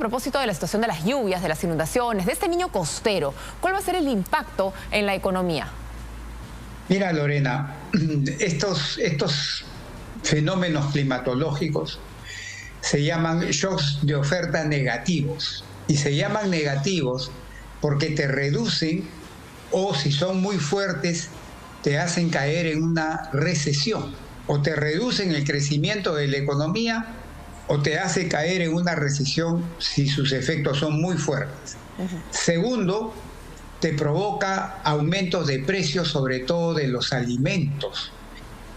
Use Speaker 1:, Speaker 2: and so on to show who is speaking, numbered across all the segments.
Speaker 1: propósito de la situación de las lluvias, de las inundaciones, de este niño costero, ¿cuál va a ser el impacto en la economía?
Speaker 2: Mira, Lorena, estos fenómenos climatológicos se llaman shocks de oferta negativos. Y se llaman negativos porque te reducen, o si son muy fuertes, te hacen caer en una recesión. O te reducen el crecimiento de la economía, o te hace caer en una recesión si sus efectos son muy fuertes. Segundo, te provoca aumentos de precios, sobre todo de los alimentos,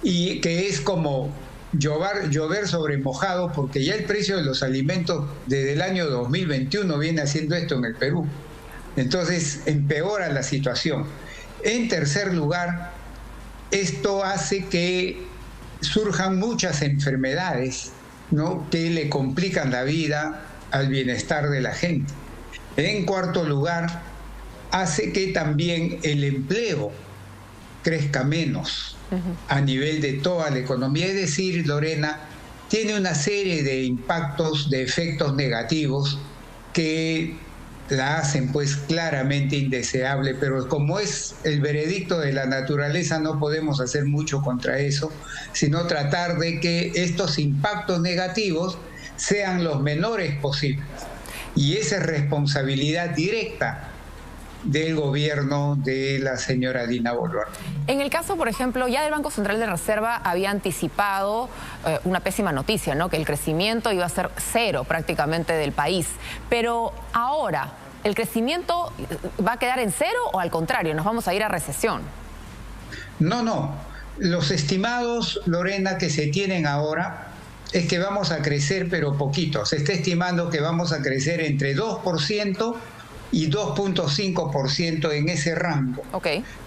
Speaker 2: y que es como llover sobre mojado, porque ya el precio de los alimentos desde el año 2021 viene haciendo esto en el Perú. Entonces empeora la situación. En tercer lugar, esto hace que surjan muchas enfermedades, ¿no?, que le complican la vida al bienestar de la gente. En cuarto lugar, hace que también el empleo crezca menos a nivel de toda la economía. Es decir, Lorena, tiene una serie de impactos, de efectos negativos que la hacen pues claramente indeseable, pero como es el veredicto de la naturaleza, no podemos hacer mucho contra eso, sino tratar de que estos impactos negativos sean los menores posibles. Y esa es responsabilidad directa del gobierno de la señora Dina Boluarte.
Speaker 1: En el caso, por ejemplo, ya el Banco Central de Reserva había anticipado una pésima noticia, ¿no?, que el crecimiento iba a ser cero prácticamente del país. Pero ahora, ¿el crecimiento va a quedar en cero o al contrario, nos vamos a ir a recesión?
Speaker 2: No. Los estimados, Lorena, que se tienen ahora es que vamos a crecer, pero poquito. Se está estimando que vamos a crecer entre 2% y 2.5% en ese rango,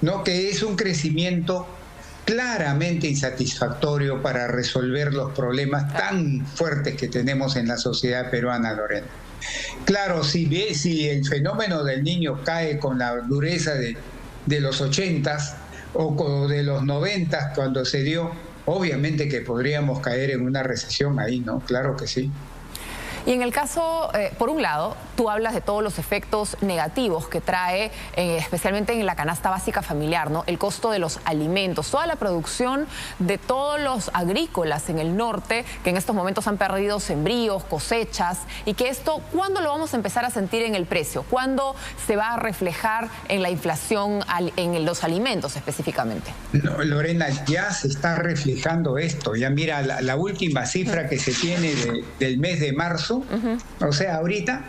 Speaker 2: ¿no?, que es un crecimiento claramente insatisfactorio para resolver los problemas tan fuertes que tenemos en la sociedad peruana, Lorena. Claro, si el fenómeno del niño cae con la dureza de los 80s o de los 90s cuando se dio, obviamente que podríamos caer en una recesión ahí, ¿no? Claro que sí.
Speaker 1: Y en el caso, por un lado, tú hablas de todos los efectos negativos que trae, especialmente en la canasta básica familiar, ¿no?, el costo de los alimentos, toda la producción de todos los agrícolas en el norte, que en estos momentos han perdido sembríos, cosechas, y que esto, ¿cuándo lo vamos a empezar a sentir en el precio? ¿Cuándo se va a reflejar en la inflación en los alimentos específicamente?
Speaker 2: No, Lorena, ya se está reflejando esto. Ya mira, la última cifra que se tiene del mes de marzo, o sea, ahorita,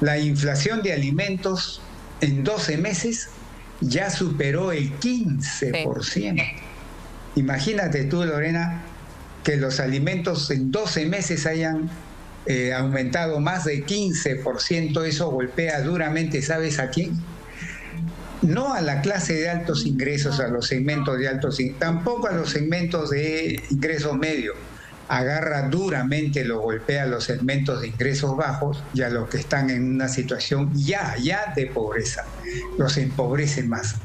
Speaker 2: la inflación de alimentos en 12 meses ya superó el 15%. Sí. Imagínate tú, Lorena, que los alimentos en 12 meses hayan aumentado más de 15%. Eso golpea duramente, ¿sabes a quién? No a la clase de altos ingresos, a los segmentos de altos ingresos, tampoco a los segmentos de ingresos medios. Agarra duramente, lo golpea a los segmentos de ingresos bajos y a los que están en una situación ya de pobreza. Los empobrece más.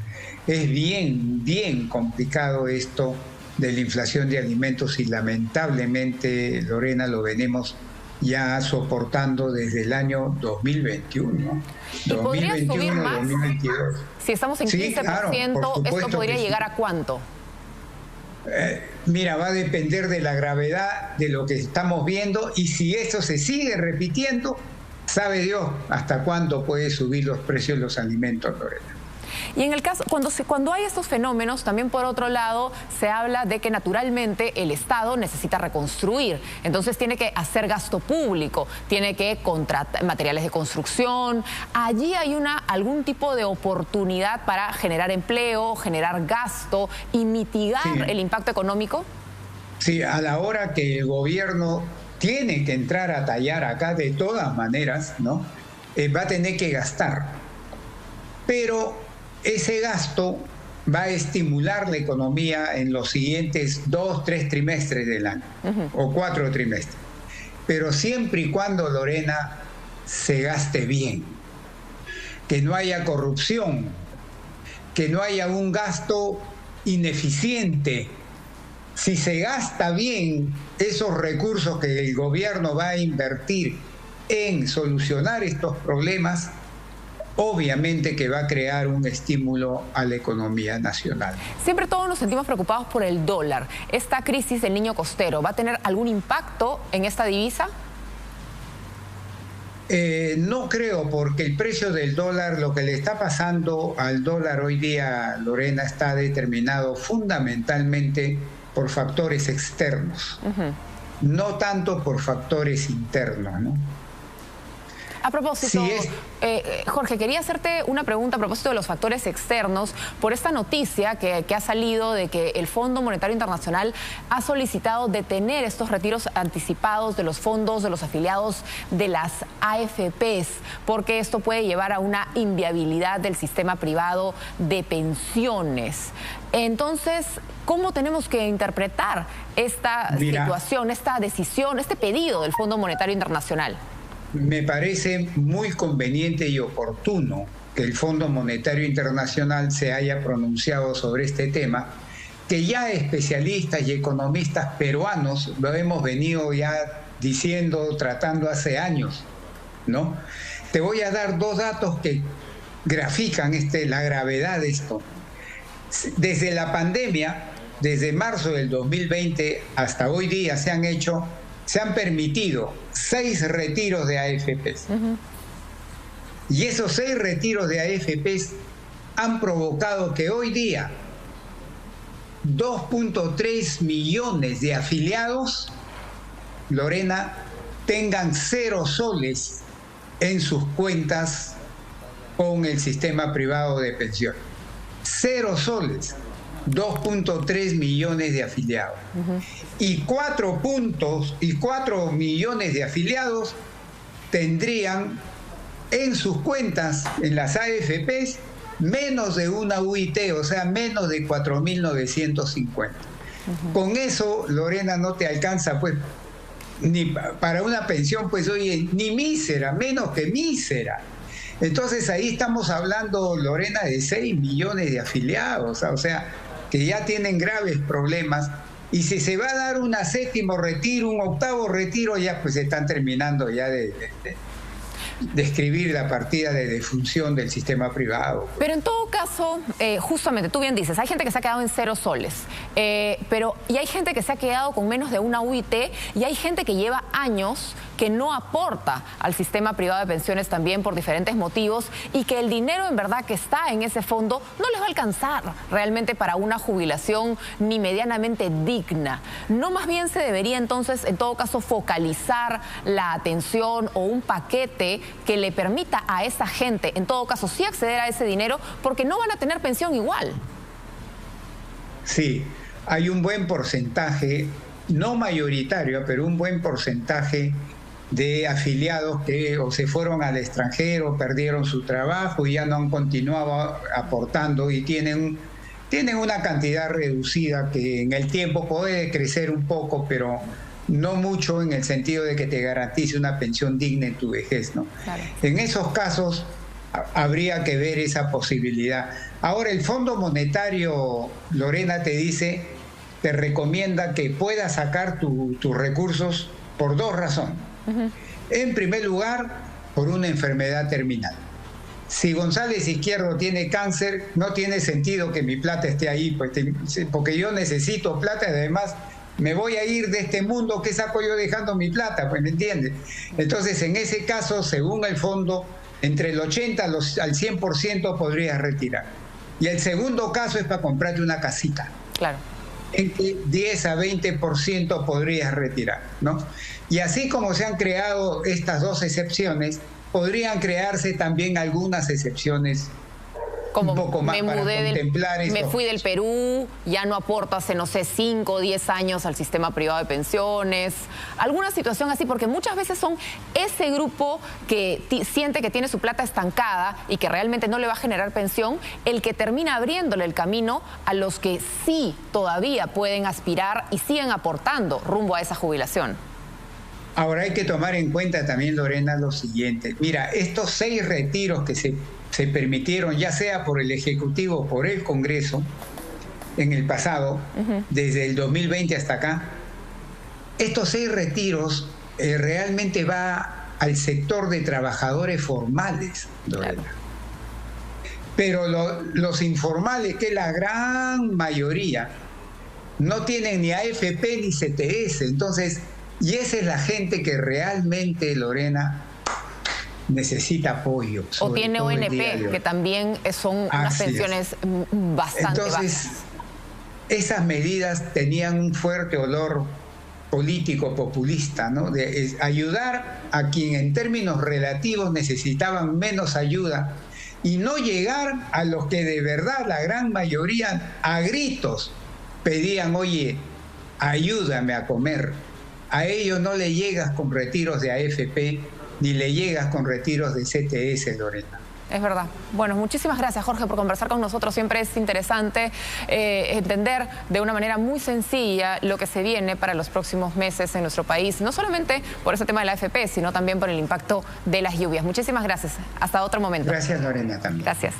Speaker 2: Es bien complicado esto de la inflación de alimentos y lamentablemente, Lorena, lo venimos ya soportando desde el año 2021.
Speaker 1: ¿Y podría subir más?
Speaker 2: 2022.
Speaker 1: Si estamos en 15%, sí, claro, ¿esto podría llegar a cuánto?
Speaker 2: Mira, va a depender de la gravedad de lo que estamos viendo, y si esto se sigue repitiendo, sabe Dios hasta cuándo puede subir los precios de los alimentos, Lorena.
Speaker 1: Y en el caso, cuando hay estos fenómenos, también por otro lado, se habla de que naturalmente el Estado necesita reconstruir. Entonces tiene que hacer gasto público, tiene que contratar materiales de construcción. Allí hay algún tipo de oportunidad para generar empleo, generar gasto y mitigar el impacto económico.
Speaker 2: Sí, a la hora que el gobierno tiene que entrar a tallar acá de todas maneras, ¿no? Va a tener que gastar. Pero ese gasto va a estimular la economía en los siguientes 2-3 trimestres del año, o 4 trimestres. Pero siempre y cuando, Lorena, se gaste bien, que no haya corrupción, que no haya un gasto ineficiente. Si se gasta bien esos recursos que el gobierno va a invertir en solucionar estos problemas, obviamente que va a crear un estímulo a la economía nacional.
Speaker 1: Siempre todos nos sentimos preocupados por el dólar. ¿Esta crisis del niño costero va a tener algún impacto en esta divisa?
Speaker 2: No creo, porque el precio del dólar, lo que le está pasando al dólar hoy día, Lorena, está determinado fundamentalmente por factores externos, no tanto por factores internos, ¿no?
Speaker 1: A propósito, Jorge, quería hacerte una pregunta a propósito de los factores externos por esta noticia que ha salido de que el Fondo Monetario Internacional ha solicitado detener estos retiros anticipados de los fondos de los afiliados de las AFPs, porque esto puede llevar a una inviabilidad del sistema privado de pensiones. Entonces, ¿cómo tenemos que interpretar esta situación, esta decisión, este pedido del Fondo Monetario Internacional?
Speaker 2: Me parece muy conveniente y oportuno que el Fondo Monetario Internacional se haya pronunciado sobre este tema, que ya especialistas y economistas peruanos lo hemos venido ya diciendo, tratando hace años, ¿no? Te voy a dar dos datos que grafican la gravedad de esto. Desde la pandemia, desde marzo del 2020 hasta hoy día se han permitido 6 retiros de AFPs. Y esos 6 retiros de AFPs han provocado que hoy día 2.3 millones de afiliados, Lorena, tengan 0 soles en sus cuentas con el sistema privado de pensión. 0 soles. 2.3 millones de afiliados. Y 4 millones de afiliados tendrían en sus cuentas, en las AFPs, menos de una UIT, o sea, menos de 4.950. Con eso, Lorena, no te alcanza, pues, ni para una pensión, pues, oye, ni mísera, menos que mísera. Entonces, ahí estamos hablando, Lorena, de 6 millones de afiliados, o sea, que ya tienen graves problemas, y si se va a dar un 7º retiro, un 8º retiro, ya pues están terminando ya de escribir la partida de defunción del sistema privado.
Speaker 1: Pero en todo caso, justamente, tú bien dices, hay gente que se ha quedado en 0 soles, y hay gente que se ha quedado con menos de una UIT, y hay gente que lleva años que no aporta al sistema privado de pensiones también por diferentes motivos, y que el dinero en verdad que está en ese fondo no les va a alcanzar realmente para una jubilación ni medianamente digna. ¿No más bien se debería entonces, en todo caso, focalizar la atención o un paquete que le permita a esa gente, en todo caso, sí acceder a ese dinero, porque no van a tener pensión igual?
Speaker 2: Sí, hay un buen porcentaje, no mayoritario, pero un buen porcentaje de afiliados que o se fueron al extranjero, perdieron su trabajo y ya no han continuado aportando, y tienen una cantidad reducida que en el tiempo puede crecer un poco, pero no mucho, en el sentido de que te garantice una pensión digna en tu vejez, ¿no? Claro. En esos casos habría que ver esa posibilidad. Ahora, el Fondo Monetario, Lorena, te recomienda que puedas sacar tus recursos por 2 razones. En primer lugar, por una enfermedad terminal. Si González Izquierdo tiene cáncer, no tiene sentido que mi plata esté ahí, pues, porque yo necesito plata, y además me voy a ir de este mundo, ¿qué saco yo dejando mi plata? Pues, ¿me entiendes? Entonces, en ese caso, según el fondo, entre el 80 al 100% podrías retirar. Y el segundo caso es para comprarte una casita.
Speaker 1: Claro.
Speaker 2: Entre 10 a 20% podrías retirar, ¿no? Y así como se han creado estas 2 excepciones, podrían crearse también algunas excepciones
Speaker 1: como
Speaker 2: un poco más para contemplar eso.
Speaker 1: Me fui del Perú, ya no aporto hace, no sé, 5 o 10 años al sistema privado de pensiones. Alguna situación así, porque muchas veces son ese grupo que siente que tiene su plata estancada y que realmente no le va a generar pensión, el que termina abriéndole el camino a los que sí todavía pueden aspirar y siguen aportando rumbo a esa jubilación.
Speaker 2: Ahora hay que tomar en cuenta también, Lorena, lo siguiente. Mira, estos 6 retiros que se permitieron, ya sea por el Ejecutivo o por el Congreso, en el pasado, desde el 2020 hasta acá, estos 6 retiros realmente va al sector de trabajadores formales, Lorena. Pero los informales, que es la gran mayoría, no tienen ni AFP ni CTS. Entonces, y esa es la gente que realmente, Lorena, necesita apoyo.
Speaker 1: O tiene ONP, que también son unas pensiones bastante bajas.
Speaker 2: Esas medidas tenían un fuerte olor político populista, ¿no? De ayudar a quien en términos relativos necesitaban menos ayuda y no llegar a los que de verdad, la gran mayoría, a gritos pedían, oye, ayúdame a comer. A ellos no le llegas con retiros de AFP ni le llegas con retiros de CTS, Lorena.
Speaker 1: Es verdad. Bueno, muchísimas gracias, Jorge, por conversar con nosotros. Siempre es interesante entender de una manera muy sencilla lo que se viene para los próximos meses en nuestro país, no solamente por ese tema de la AFP, sino también por el impacto de las lluvias. Muchísimas gracias. Hasta otro momento.
Speaker 2: Gracias, Lorena, también.
Speaker 1: Gracias.